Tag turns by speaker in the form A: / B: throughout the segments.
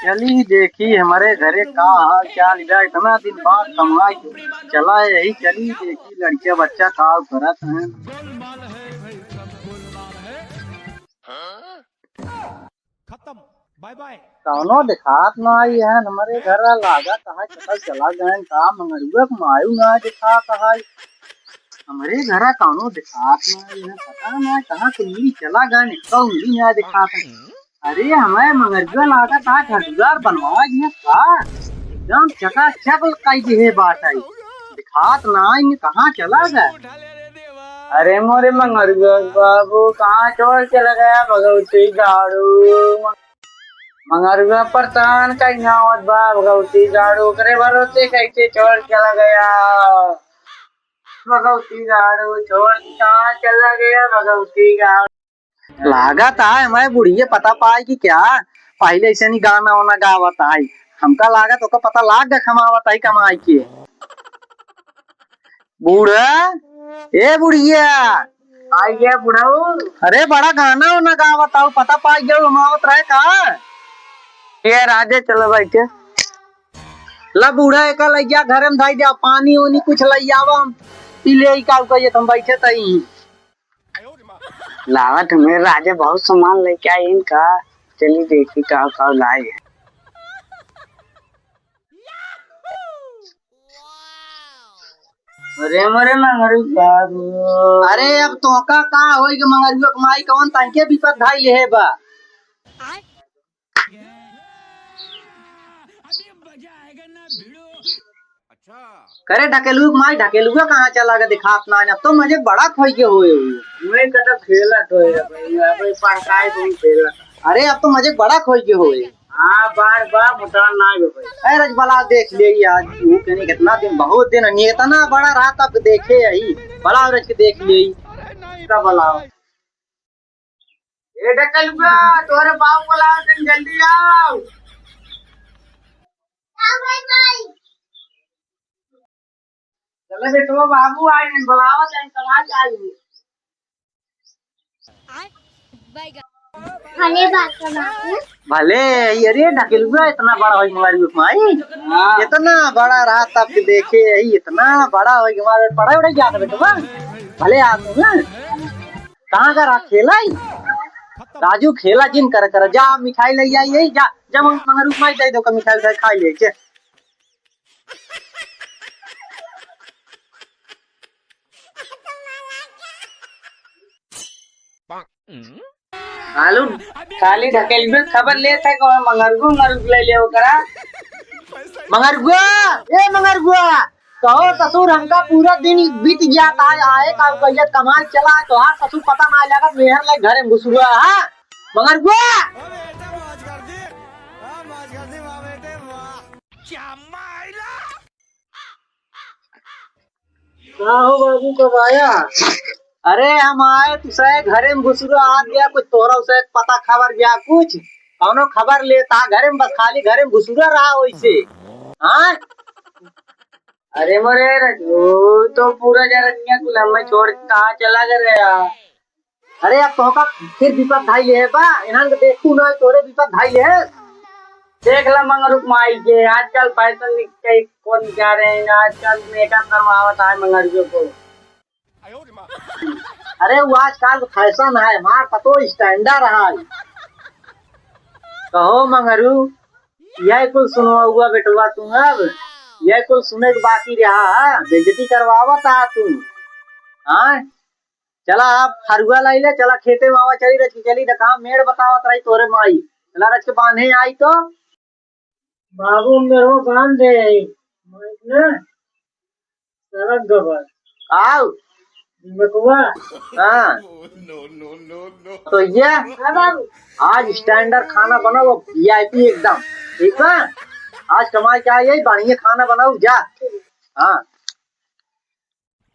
A: चली देखी हमारे घरे का हाल चाल जा इतना दिन बाद कमाई चला यही चली देखी लड़के बच्चा का करत हैं।
B: खत्म बाय बाय।
A: कौनो दिखात ना आई है हमारे घर लागा कहा चल चला गए का मंगरुआ मायू ना दिखा कहा हमारे घर कौनो दिखात ना आई है पता ना कहाँ कुली चला गए कौली ना दिखात। अरे हमें मगरजुआ लागा था घरद्वार बनवा दिया का एकदम चकाचक कई दिए बात आई दिखात ना आई कहाँ चला गया।
C: अरे मोरे मंगरुआ बाबू कहाँ छोड़ चला गया भगवती झाड़ू मंगरुआ परेशान कहीं ना होत बा भगवती झाड़ू करे भरोसे कैसे छोड़ चला गया भगवती झाड़ू छोड़ कहाँ चला गया भगवती झाड़ू।
A: लागा था हमारे बुढ़िया पता पाई कि क्या पहले ऐसे नहीं गाना वाना गावत आई हमका लागा तो का पता लाग गया कमावत आई कमाई के बूढ़ा ए बुढ़िया
C: आई गया बुढ़ाऊ।
A: अरे बड़ा गाना वाना गावत आओ पता पाई गया कमावत रहे का
C: ये राजे चलो बैठे
A: ला बूढ़ा एक लई गया घर में धाई दिया पानी उनी कुछ लई आवा पी ले का कहिए तुम बैठे तई
C: लागत मेरे राजे बहुत सामान लेके आए इनका चलिए देखी का लाए है। अरे मोरे मंगरू बाबू
A: अरे अब तो का होई के मंगरुआ कमाई कौन तांके विपत धाई ले बा करे ढकेलू माई ढकेलुआ कहाँ चला गया दिखात ना अब तो मुझे बड़ा खोई के हुए
C: मैं कटा खेला तो है भाई पड़काए तुम खेला।
A: अरे अब तो मुझे बड़ा खोई के हुए
C: हाँ बार बार मुटान ना गए भाई।
A: अरे बला देख ले आज तू कहने कितना दिन बहुत दिन नहीं इतना बड़ा रहा तब देखे यही बड़ा औरत के देख ले
C: का बुलाओ ए ढकलुआ तोरे बाप बुलाओ तुम जल्दी आओ। चलो बेटवा बाबू आए हैं बुलाओ तुम समाज आई
A: भले अरे ढकेलुआ इतना बड़ा हो हमारी माई इतना बड़ा रहा तब के देखे यही इतना बड़ा हो हमारे पढ़ाई उड़ाई जाता बेटवा भले आदमी कहाँ का रहा खेला राजू खेला जिन कर जा मिठाई ले आई यही जा जब मंगरू माई दे दो का मिठाई खा ले के
C: आलू खाली ढकेल में खबर ले थे को मंगरगु ले ले करा
A: मंगरुआ ए मंगरुआ कहो ससुर हमका पूरा दिन बीत जाता है आए का कहिए कमाल चला तो हाँ ससुर पता ना लगा मेहर ले घर में घुसुआ हां मंगरुआ
C: बाबू कब आया।
A: अरे हम आए तुसे घरे में घुसुआ आ गया कुछ तोरा उसे पता खबर गया कुछ कौनो खबर लेता घरे में बस खाली घरे में घुसुआ रहा वैसे हाँ।
C: अरे मोरे रजू तो पूरा जरनिया गुलाम में छोड़ कहाँ चला गया।
A: अरे अब तो का फिर विपत धाई ले बा इन्हां देखू ना तोरे विपत धाई ले
C: देख ला मंगरुक माई के आजकल फैशन के कौन जा रहे हैं आजकल मेकअप करवावत है मंगरुओं को।
A: अरे वो आजकल फैशन है मार पतो स्टैंडर्ड है कहो मंगरू यह कुल सुनवा हुआ बेटवा तुम अब यह कुल सुने के बाकी रहा है बेइज्जती करवावत आ तुम हाँ चला आप हरुआ लाई ले चला खेते मावा चली रखी चली कहा मेड़ बतावत रही तोरे माई चला रच के बांधे आई तो
C: बाबू मेरे बांध दे सरक गबर
A: आओ
C: बकुआ
A: हाँ तो ये आज स्टैंडर्ड खाना बनाओ वीआईपी एकदम ठीक है आज कमाई क्या यही बढ़िया खाना बनाओ जा हाँ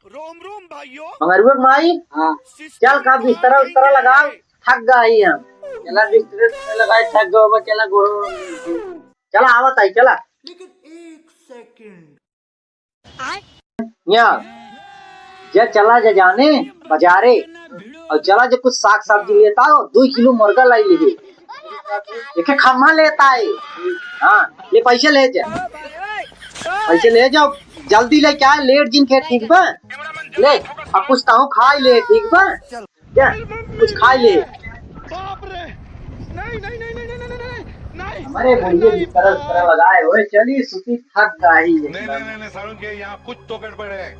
B: रोम रोम भाइयों
A: मंगरुआ माई
C: हाँ
A: चल का बिस्तर उस्तरा लगाओ थक गई हम
C: चला बिस्तर लगाए थक गो चला गोरो
A: चला आवत आई चला
B: लेकिन एक सेकंड
A: यहाँ जा चला जा जाने बाजारे और चला जो कुछ साग सब्जी लेता हो 2 किलो मुर्गा लाई लीजिए देखे खम्मा लेता है। हाँ ले पैसे ले जा, पैसे ले जाओ जल्दी ले, क्या लेट जिन के ठीक बा ले, अब कुछ ताऊ खाई ले ठीक बा, क्या कुछ खाई ले।
B: बाप रे, नहीं नहीं नहीं नहीं नहीं नहीं नहीं नहीं
A: हमारे भैया भी तरह तरह लगाए हुए, चलिए सुती थक गई
D: नहीं नहीं नहीं नहीं सारुण के यहाँ कुछ तो गड़बड़ है।